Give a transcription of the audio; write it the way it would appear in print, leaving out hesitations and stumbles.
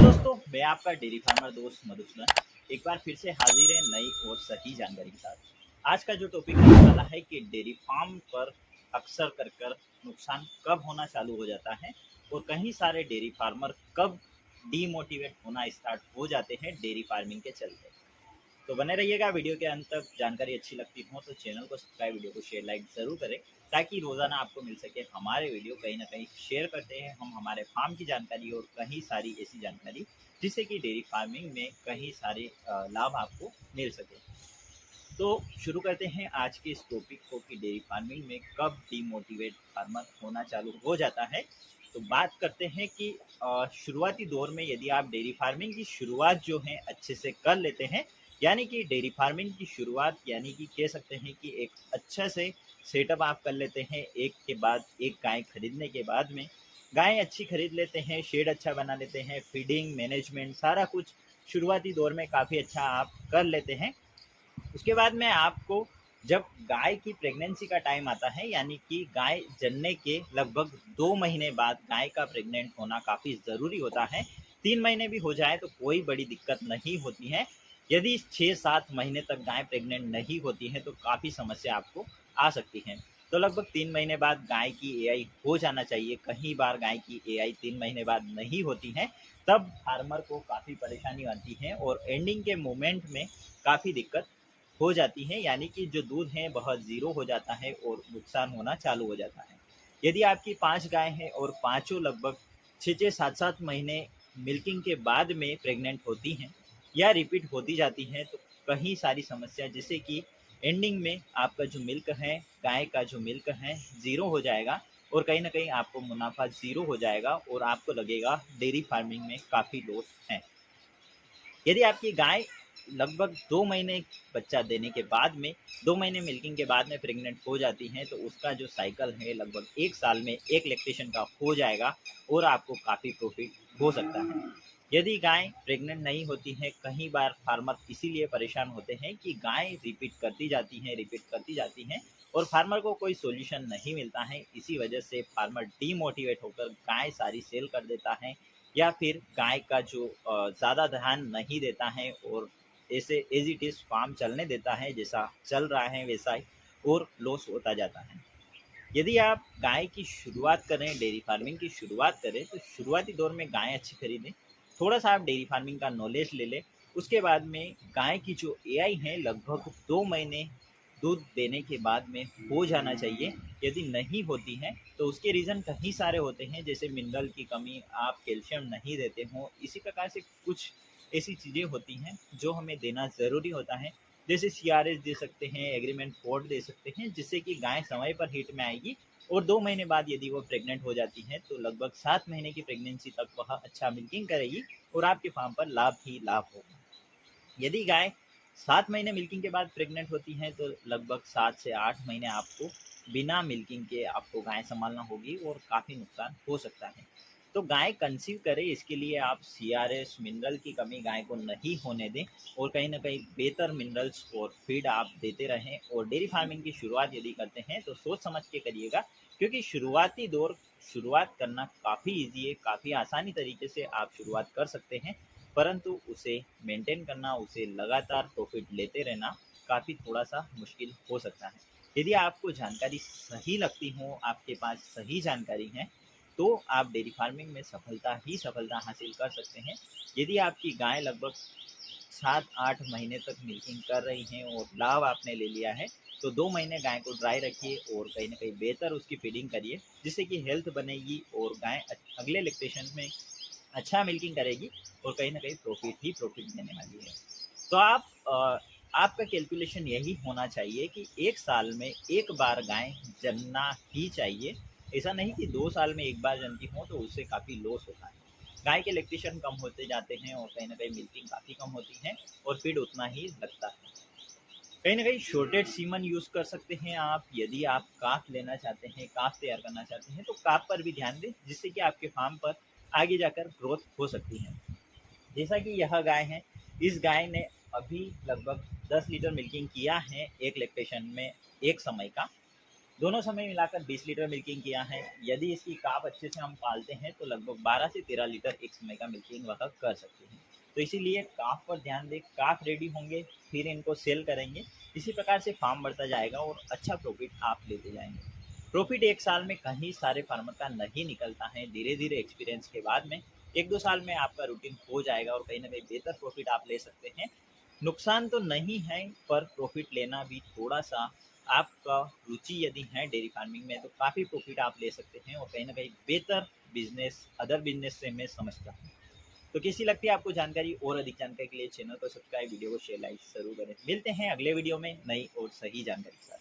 दोस्तों, मैं आपका डेयरी फार्मर दोस्त मधुसूदन एक बार फिर से हाजिर है नई और सही जानकारी के साथ। आज का जो टॉपिक रहने वाला है कि डेयरी फार्म पर अक्सर कर नुकसान कब होना चालू हो जाता है और कहीं सारे डेयरी फार्मर कब डीमोटिवेट होना स्टार्ट हो जाते हैं डेयरी फार्मिंग के चलते। तो बने रहिएगा वीडियो के अंत तक। जानकारी अच्छी लगती हो तो चैनल को सब्सक्राइब, वीडियो को शेयर, लाइक ज़रूर करें ताकि रोज़ाना आपको मिल सके हमारे वीडियो। कहीं ना कहीं शेयर करते हैं हम हमारे फार्म की जानकारी और कहीं सारी ऐसी जानकारी जिससे कि डेयरी फार्मिंग में कहीं सारे लाभ आपको मिल सके। तो शुरू करते हैं आज के इस टॉपिक को कि डेयरी फार्मिंग में कब डीमोटिवेट फार्मर होना चालू हो जाता है। तो बात करते हैं कि शुरुआती दौर में यदि आप डेयरी फार्मिंग की शुरुआत जो है अच्छे से कर लेते हैं, यानी कि डेयरी फार्मिंग की शुरुआत यानी कि कह सकते हैं कि एक अच्छा से सेटअप आप कर लेते हैं। एक के बाद एक गाय खरीदने के बाद में गाय अच्छी खरीद लेते हैं, शेड अच्छा बना लेते हैं, फीडिंग मैनेजमेंट सारा कुछ शुरुआती दौर में काफ़ी अच्छा आप कर लेते हैं। उसके बाद में आपको जब गाय की प्रेगनेंसी का टाइम आता है, यानी कि गाय जनने के लगभग 2 महीने बाद गाय का प्रेग्नेंट होना काफ़ी ज़रूरी होता है। 3 महीने भी हो जाए तो कोई बड़ी दिक्कत नहीं होती है। यदि 6-7 महीने तक गाय प्रेग्नेंट नहीं होती है तो काफ़ी समस्या आपको आ सकती है। तो लगभग 3 महीने बाद गाय की एआई हो जाना चाहिए। कहीं बार गाय की एआई 3 महीने बाद नहीं होती है, तब फार्मर को काफ़ी परेशानी आती है और एंडिंग के मोमेंट में काफ़ी दिक्कत हो जाती है, यानी कि जो दूध है बहुत ज़ीरो हो जाता है और नुकसान होना चालू हो जाता है। यदि आपकी 5 गाय हैं और पाँचों लगभग 6-6, 7-7 महीने मिल्किंग के बाद में प्रेग्नेंट होती हैं या रिपीट होती जाती हैं, तो कहीं सारी समस्या जैसे कि एंडिंग में आपका जो मिल्क है, गाय का जो मिल्क है ज़ीरो हो जाएगा और कहीं ना कहीं आपको मुनाफा ज़ीरो हो जाएगा और आपको लगेगा डेयरी फार्मिंग में काफ़ी लॉस है। यदि आपकी गाय लगभग 2 महीने बच्चा देने के बाद में 2 महीने मिल्किंग के बाद में प्रेग्नेंट हो जाती हैं, तो उसका जो साइकिल है लगभग 1 साल में एक लैक्टेशन का हो जाएगा और आपको काफ़ी प्रॉफिट हो सकता है। यदि गाय प्रेग्नेंट नहीं होती है, कई बार फार्मर इसीलिए परेशान होते हैं कि गाय रिपीट करती जाती हैं और फार्मर को कोई सोल्यूशन नहीं मिलता है। इसी वजह से फार्मर डीमोटिवेट होकर गाय सारी सेल कर देता है या फिर गाय का जो ज़्यादा ध्यान नहीं देता है और ऐसे एज इट इज़ फार्म चलने देता है, जैसा चल रहा है वैसा ही, और लॉस होता जाता है। यदि आप गाय की शुरुआत करें, डेयरी फार्मिंग की शुरुआत करें, तो शुरुआती दौर में गाय अच्छी खरीदें। थोड़ा सा आप डेयरी फार्मिंग का नॉलेज ले लें। उसके बाद में गाय की जो एआई है लगभग 2 महीने दूध देने के बाद में हो जाना चाहिए। यदि नहीं होती है तो उसके रीज़न कई सारे होते हैं, जैसे मिनरल की कमी, आप कैल्शियम नहीं देते हो, इसी प्रकार से कुछ ऐसी चीज़ें होती हैं जो हमें देना ज़रूरी होता है। जैसे सीआरएस दे सकते हैं, एग्रीमेंट फोर्ड दे सकते हैं, जिससे कि गाय समय पर हीट में आएगी और 2 महीने बाद यदि वो प्रेग्नेंट हो जाती है तो लगभग 7 महीने की प्रेगनेंसी तक वह अच्छा मिल्किंग करेगी और आपके फार्म पर लाभ ही लाभ होगा। यदि गाय 7 महीने मिल्किंग के बाद प्रेग्नेंट होती हैं तो लगभग 7 से 8 महीने आपको बिना मिल्किंग के आपको गाय संभालना होगी और काफ़ी नुकसान हो सकता है। तो गाय कंसीव करे इसके लिए आप सीआरएस, मिनरल की कमी गाय को नहीं होने दें और कहीं ना कहीं बेहतर मिनरल्स और फीड आप देते रहें। और डेयरी फार्मिंग की शुरुआत यदि करते हैं तो सोच समझ के करिएगा, क्योंकि शुरुआती दौर शुरुआत करना काफ़ी ईजी है, काफ़ी आसानी तरीके से आप शुरुआत कर सकते हैं, परंतु उसे मेंटेन करना, उसे लगातार प्रॉफिट लेते रहना काफ़ी थोड़ा सा मुश्किल हो सकता है। यदि आपको जानकारी सही लगती हो, आपके पास सही जानकारी है, तो आप डेयरी फार्मिंग में सफलता ही सफलता हासिल कर सकते हैं। यदि आपकी गाय लगभग 7-8 महीने तक मिल्किंग कर रही हैं और लाभ आपने ले लिया है, तो 2 महीने गाय को ड्राई रखिए और कहीं ना कहीं बेहतर उसकी फीडिंग करिए, जिससे कि हेल्थ बनेगी और गाय अगले लेक्टेशन में अच्छा मिल्किंग करेगी और कहीं ना कहीं प्रॉफिट ही प्रॉफिट देने वाली है। तो आपका कैलकुलेशन यही होना चाहिए कि 1 साल में एक बार गाय जनना ही चाहिए। ऐसा नहीं कि 2 साल में एक बार जनती हो, तो उससे काफ़ी लॉस होता है। गाय के लैक्टेशन कम होते जाते हैं और कहीं ना कहीं मिल्किंग काफ़ी कम होती है और फीड उतना ही लगता है। कहीं ना कहीं शॉर्टेज सीमन यूज़ कर सकते हैं आप। यदि आप काफ लेना चाहते हैं, काफ तैयार करना चाहते हैं, तो काफ पर भी ध्यान दें, जिससे कि आपके फार्म पर आगे जाकर ग्रोथ हो सकती है। जैसा कि यह गाय है, इस गाय ने अभी लगभग 10 लीटर मिल्किंग किया है एक लैक्टेशन में एक समय का। दोनों समय मिलाकर 20 लीटर मिल्किंग किया है। यदि इसकी काफ अच्छे से हम पालते हैं तो लगभग 12 से 13 लीटर एक समय का मिल्किंग वह कर सकते हैं। तो इसीलिए काफ पर ध्यान दें, काफ रेडी होंगे फिर इनको सेल करेंगे। इसी प्रकार से फार्म बढ़ता जाएगा और अच्छा प्रॉफिट आप लेते जाएंगे। प्रॉफिट एक साल में कहीं सारे फार्मर का नहीं निकलता है, धीरे धीरे एक्सपीरियंस के बाद में 1-2 साल में आपका रूटीन हो जाएगा और कहीं ना कहीं बेहतर प्रॉफिट आप ले सकते हैं। नुकसान तो नहीं है, पर प्रॉफिट लेना भी थोड़ा सा आपका रुचि यदि है डेयरी फार्मिंग में तो काफ़ी प्रॉफिट आप ले सकते हैं और कहीं ना कहीं बेहतर बिजनेस अदर बिजनेस से मैं समझता हूँ। तो कैसी लगती है आपको जानकारी? और अधिक जानकारी के लिए चैनल को सब्सक्राइब, वीडियो को शेयर लाइक जरूर करें। मिलते हैं अगले वीडियो में नई और सही जानकारी के साथ।